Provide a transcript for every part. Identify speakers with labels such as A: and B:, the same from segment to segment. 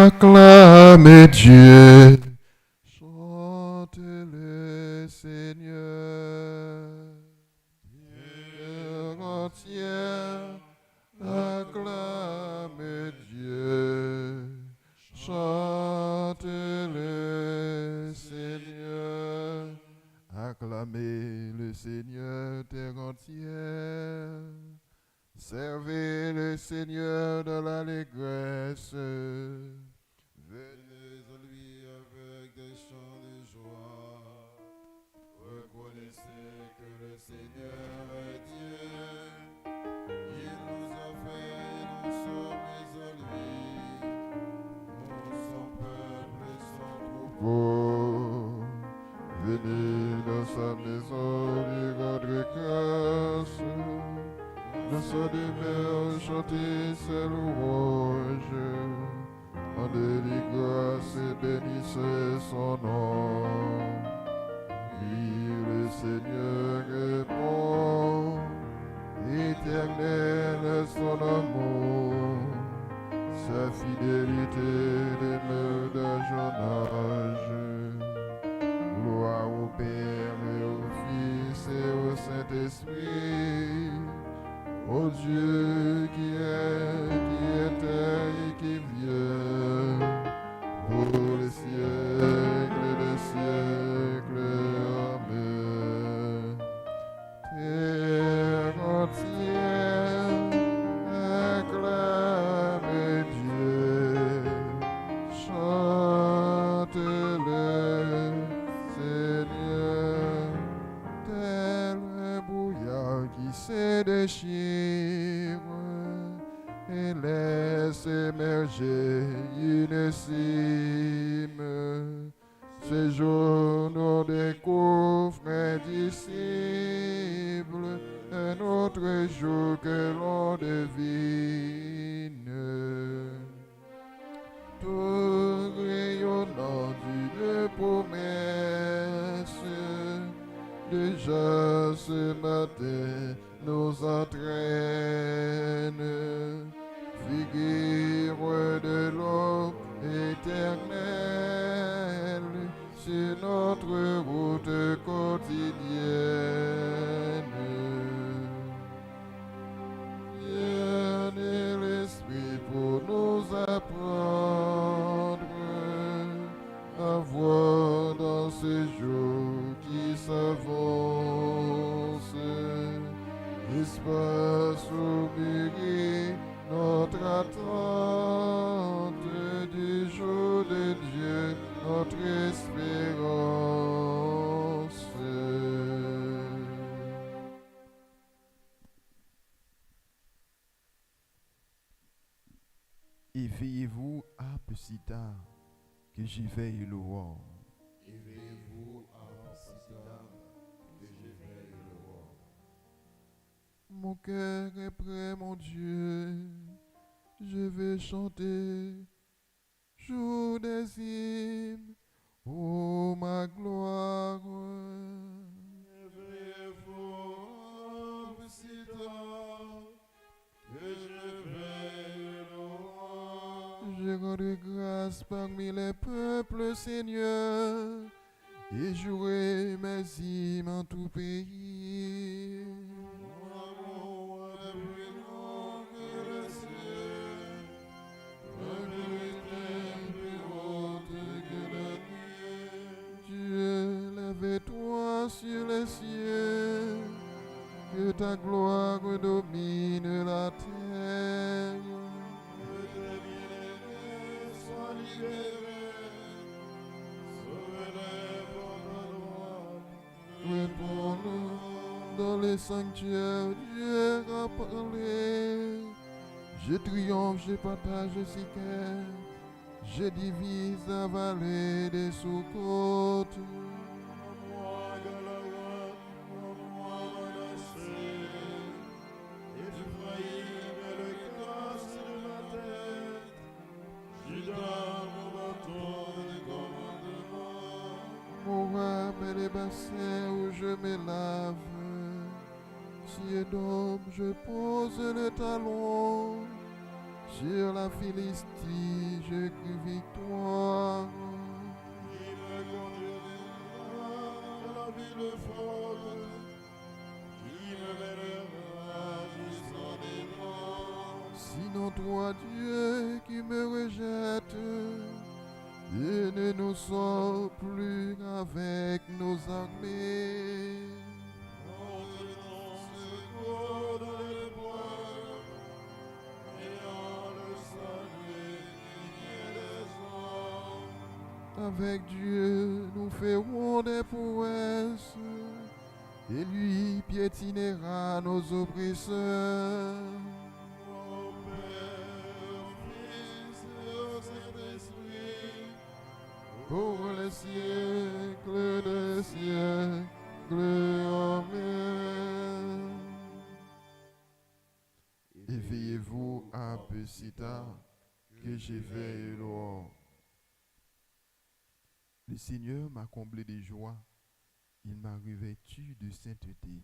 A: Acclamez Dieu. Chantez le Seigneur. Terre entière, acclamez Dieu. Chantez le Seigneur. Acclamez le Seigneur, terre entière. Servez le Seigneur dans l'allégresse.
B: Venez à lui avec des chants de joie. Reconnaissez que le Seigneur est Dieu. Il nous a fait et nous sommes isolés. Nous, son peuple et son troupeau.
A: Venez dans sa maison lui rendre grâce. Dans sa demeure, chantez ses louanges. Rendez-lui grâce et bénissez son nom. Oui, le Seigneur est bon, éternel est son amour. Sa fidélité demeure d'âge en âge. Gloire au Père et au Fils et au Saint-Esprit. Ô Dieu qui était et qui vient, pour les siècles des siècles. Amen. Terre entière, acclamez Dieu, chantez-le, Seigneur, tel un brouillard qui se déchire et laisse émerger une cime. Séjournons des coffres indicibles, un autre jour que l'on devine. Tout rayonnant d'une promesse, déjà ce matin nous entraîne, figure de l'eau éternelle sur notre route quotidienne. Viens l'Esprit pour nous apprendre à voir dans ce jour qui s'avance. Espace oublié, notre attente du jour de Dieu, notre espérance.
C: Éveillez-vous à si tard que j'y veille l'aurore.
B: Éveillez-vous à si tard que j'éveille l'aurore.
A: Mon cœur est prêt, mon Dieu, je vais chanter, jour des hymnes, ô ma gloire.
B: Éveillez-vous à si tard que j'éveille l'aurore.
A: Je rendrai grâce parmi les peuples, Seigneur, et jouerai mes hymnes en tout pays.
B: Mon amour est plus grand que le ciel, ma vérité plus haute que la nuit.
A: Dieu, lève-toi sur les cieux, que ta gloire domine la terre.
B: Que tes bien-aimés soient libérés, sauvez-les par ta droite.
A: Réponds-nous dans les sanctuaires, Dieu a parlé. Je triomphe, je partage Siquet, je divise la vallée des sous-côtes.
B: Moi, Galaad, moi, Manassé, Ephraïm est le casse de ma tête. Juda, mon bâton de commandement.
A: Moab et les bassins où je me lave. Si Edom, je pose le talon. Sur la Philistie, je crie toi, Dieu, qui me rejette, et ne nous sors plus avec nos armées.
B: Maintenant, secours dans l'épreuve, ayant le salut qui vient des hommes.
A: Avec Dieu, nous ferons des prouesses, et lui piétinera nos oppresseurs.
B: Au Père, au Fils et au Saint-Esprit,
A: Pour les siècles des siècles. Amen. Éveillez-vous un peu si tard que j'éveille l'aurore. Le Seigneur m'a comblé de joie, il m'a revêtu de sainteté.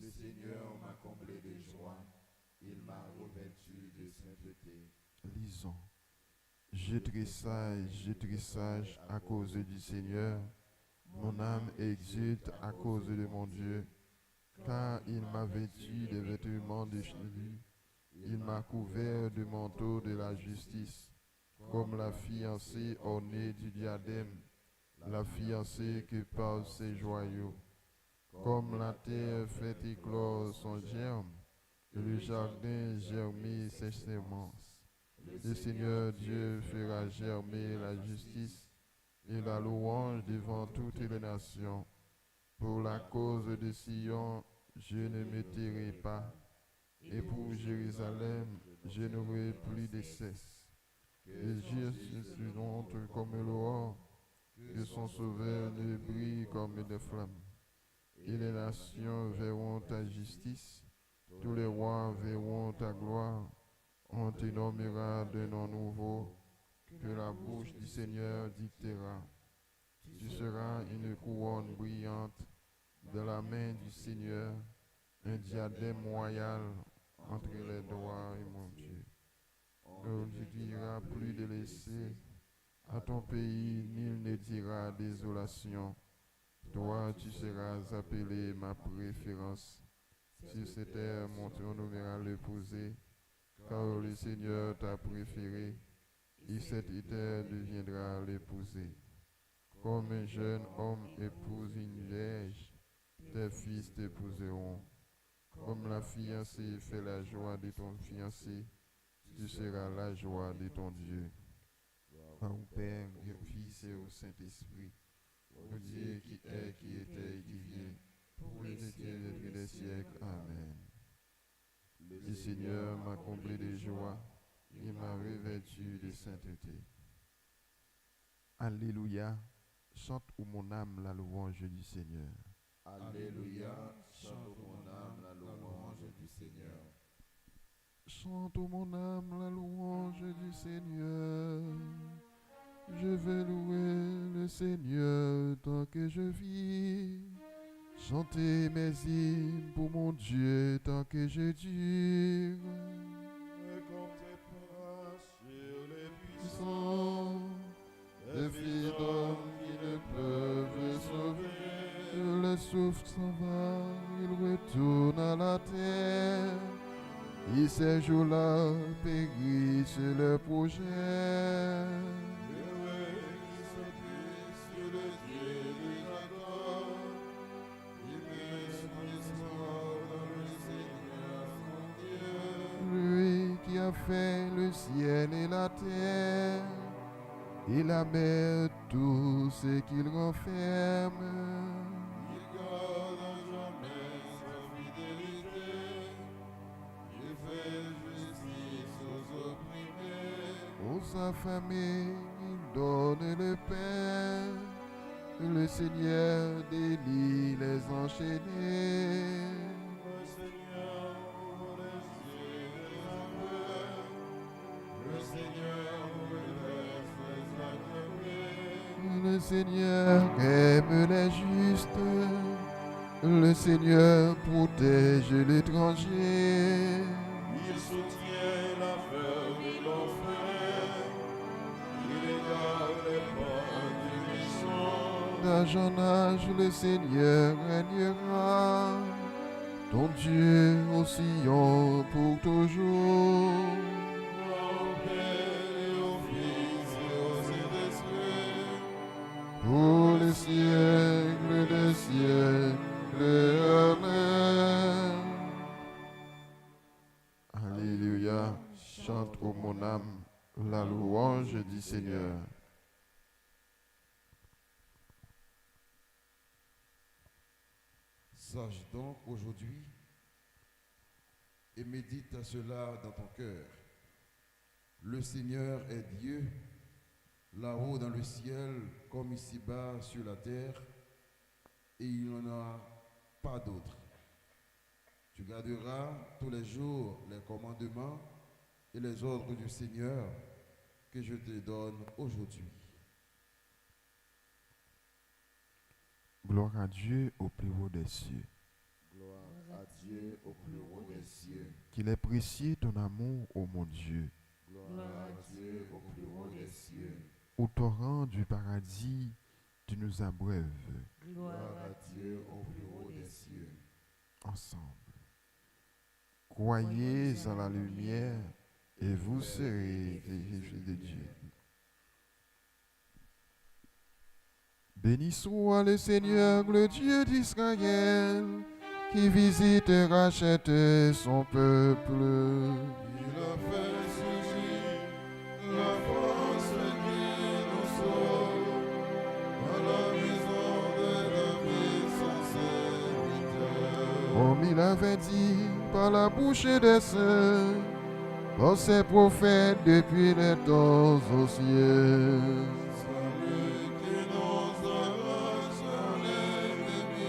B: le Seigneur m'a comblé de joie, il m'a revêtu de sainteté.
A: Lisons. Je tressaille à cause du Seigneur. Mon âme exulte à cause de mon Dieu, car il m'a vêtu des vêtements de salut. Il m'a couvert de manteau de la justice, comme la fiancée ornée du diadème, la fiancée qui porte ses joyaux. Comme la terre fait éclore son germe, et le jardin germer ses semences. Le Seigneur Dieu fera germer la justice et la louange devant toutes les nations. Pour la cause de Sion, je ne me tairai pas, et pour Jérusalem, je n'aurai plus de cesse. Les justes se honte comme l'aurore, que son sauveur ne brille comme des flammes. Et les nations verront ta justice, tous les rois verront ta gloire. On te nommera d'un nom nouveau, que la bouche du Seigneur dictera. Tu seras une couronne brillante de la main du Seigneur, un diadème royal entre les doigts de mon Dieu. On ne dira plus de laisser à ton pays, nul ne dira désolation. Toi, tu seras appelé ma préférence. Sur cette terre, mon trône nommera l'épouser, car le Seigneur t'a préféré, et cette terre deviendra l'épouser. Comme un jeune homme épouse une vierge, tes fils t'épouseront. Comme la fiancée fait la joie de ton fiancé, tu seras la joie de ton Dieu. Au Père, au Fils et au Saint-Esprit, au Dieu qui est, qui était et qui vient, pour les siècles des siècles. Amen. Le Seigneur m'a comblé de joie, il m'a revêtu de sainteté. Alléluia, chante ô mon âme la louange du Seigneur.
B: Alléluia, chante mon âme la louange du Seigneur.
A: Chante ô mon âme la louange du Seigneur. Je vais louer le Seigneur tant que je vis. Chantez mes hymnes pour mon Dieu tant que je dure.
B: Ne comptez pas sur les puissants,
A: Les filles d'hommes qui ne peuvent sauver. Le souffle s'en va, il retourne à la terre. Et ces jours-là périssent leurs projets.
B: heureux qui s'appuie sur le Dieu de Jacob, qui met son espoir dans le Seigneur son Dieu.
A: Lui qui a fait le ciel et la terre, et la mer, tout ce qu'il renferme.
B: Il garde à jamais sa fidélité, il fait justice aux opprimés.
A: Aux affamés, il donne le pain. Le Seigneur délie les enchaînés.
B: Le Seigneur ouvre les yeux des aveugles, le Seigneur redresse les accablés.
A: Le Seigneur aime les justes. Le Seigneur protège l'étranger.
B: Il soutient la veuve et l'orphelin, il égarde les pas du méchant.
A: D'âge en âge, le Seigneur régnera. Ton Dieu au Sion pour toujours. louanges du Seigneur.
B: Sache donc aujourd'hui et médite à cela dans ton cœur. Le Seigneur est Dieu, là-haut dans le ciel comme ici-bas sur la terre, et il n'y en a pas d'autre. Tu garderas tous les jours les commandements et les ordres du Seigneur que je te donne aujourd'hui.
C: Gloire à Dieu au plus haut des cieux.
B: Gloire à Dieu au plus haut des cieux.
C: Qu'il est précieux ton amour, ô mon Dieu.
B: Gloire à Dieu au plus haut des cieux.
C: Au torrent du paradis, tu nous abreuves.
B: Gloire à Dieu au plus haut des cieux.
C: Ensemble. Croyez en la lumière et vous serez les fils de Dieu. Béni soit le Seigneur, le Dieu d'Israël, qui visite et rachète son peuple.
B: Il a fait surgir la force qui nous sauve dans la maison de David, son serviteur.
C: Comme il avait dit par la bouche des saints, par ses prophètes depuis les temps anciens.
B: Celui qui nous arrache à l'ennemi,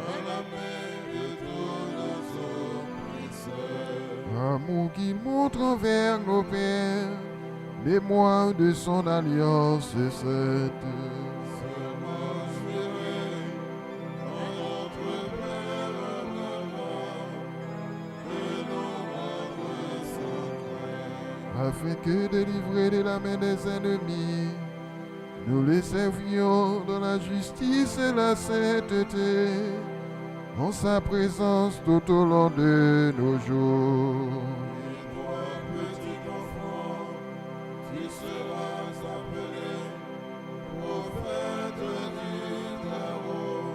B: à la main de tous nos oppresseurs.
C: Amour qu'il montre envers nos pères, mémoire de son alliance sainte.
B: Seulement juré en notre Père Abraham, que nous rendre secrets.
C: Afin que, délivrés de la main des ennemis, nous les servions dans la justice et la sainteté, en sa présence tout au long de nos jours.
B: Et toi, petit enfant, tu seras appelé prophète du Très-Haut.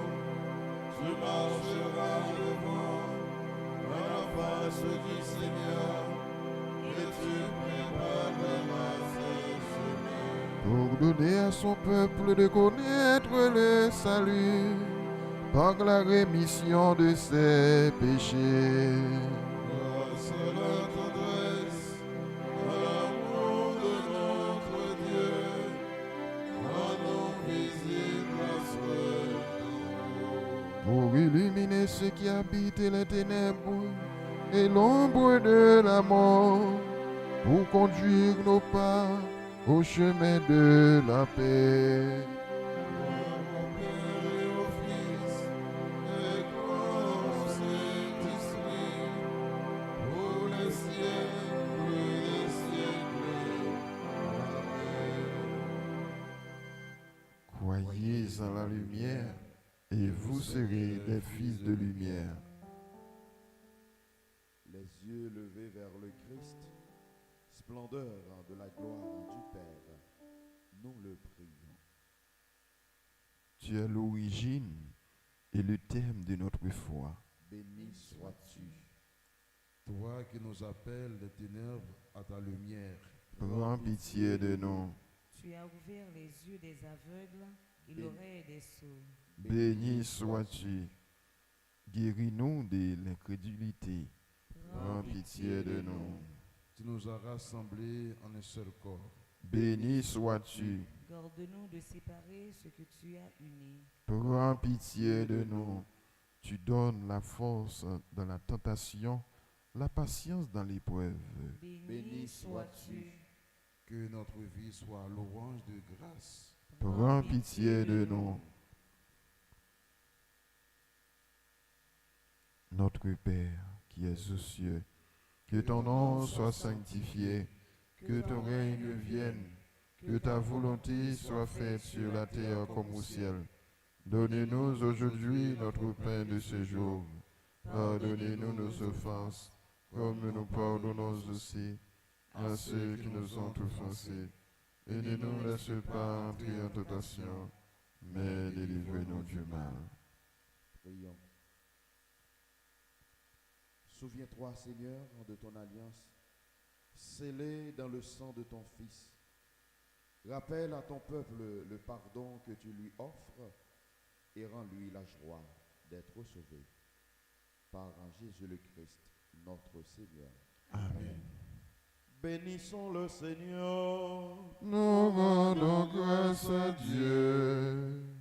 B: Tu marcheras devant à la face du Seigneur et tu prépareras ses chemins.
C: Pour donner à son peuple de connaître le salut par la rémission de ses péchés.
B: Grâce à la tendresse, à l'amour de notre Dieu, à nos visibles astres.
C: Pour illuminer ceux qui habitent les ténèbres et l'ombre de la mort, pour conduire nos pas au chemin de la paix.
B: Au Père et au Fils, et gloire au Saint-Esprit, pour les siècles des siècles. Amen.
C: Croyez en la lumière et vous serez des fils de lumière.
D: Les yeux levés vers le Christ, splendeur de la gloire du Père, nous le prions.
C: Tu es l'origine et le terme de notre foi.
D: Béni sois-tu.
B: Toi qui nous appelles des ténèbres à ta lumière,
C: Prends pitié de nous.
E: Tu as ouvert les yeux des aveugles et l'oreille des sourds.
C: Béni sois-tu. Guéris-nous de l'incrédulité. Prends pitié de nous.
B: tu nous as rassemblés en un seul corps.
C: Béni sois-tu.
E: Garde-nous de séparer ce que tu as uni.
C: Prends pitié de nous. Tu donnes la force dans la tentation, la patience dans l'épreuve.
E: Béni sois-tu.
B: Que notre vie soit louange de grâce.
C: Prends pitié de nous. Notre Père qui es aux cieux, que ton nom soit sanctifié, que ton règne vienne, que ta volonté soit faite sur la terre comme au ciel. Donnez-nous aujourd'hui notre pain de ce jour. Pardonnez-nous nos offenses, comme nous pardonnons aussi à ceux qui nous ont offensés. Et ne nous laisse pas entrer en tentation, mais délivrez-nous du mal.
D: Prions. Souviens-toi, Seigneur, de ton alliance scellés dans le sang de ton Fils. Rappelle à ton peuple le pardon que tu lui offres et rends-lui la joie d'être sauvé. Par Jésus le Christ, notre Seigneur.
A: Amen.
D: Bénissons le Seigneur.
A: Nous rendons grâce à Dieu.